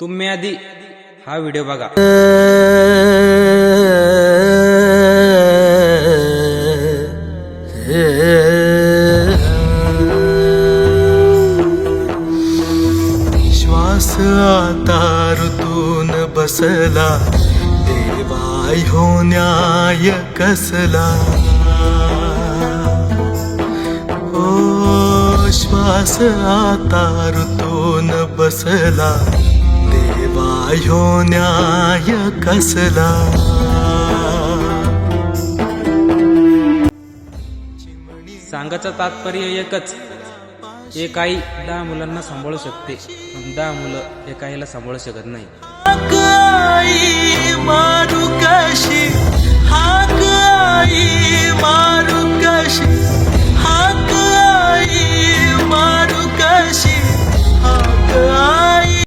तुम्ही आधी हा व्हिडिओ बघा. श्वास आता ऋतून बसला, देवाय हो न्याय कसला. ओ श्वास आता ऋतून बसला, देवाय हो न्याय कसला. सांगायचं तात्पर्य एकच, एक आई 10 मुलांना सांभाळू शकते, पण 10 मुलं एका आईला सांभाळू शकत नाही. हाक आई मारू कशी, हाक आई मारू कशी, हाक आई मारू कशी, हाक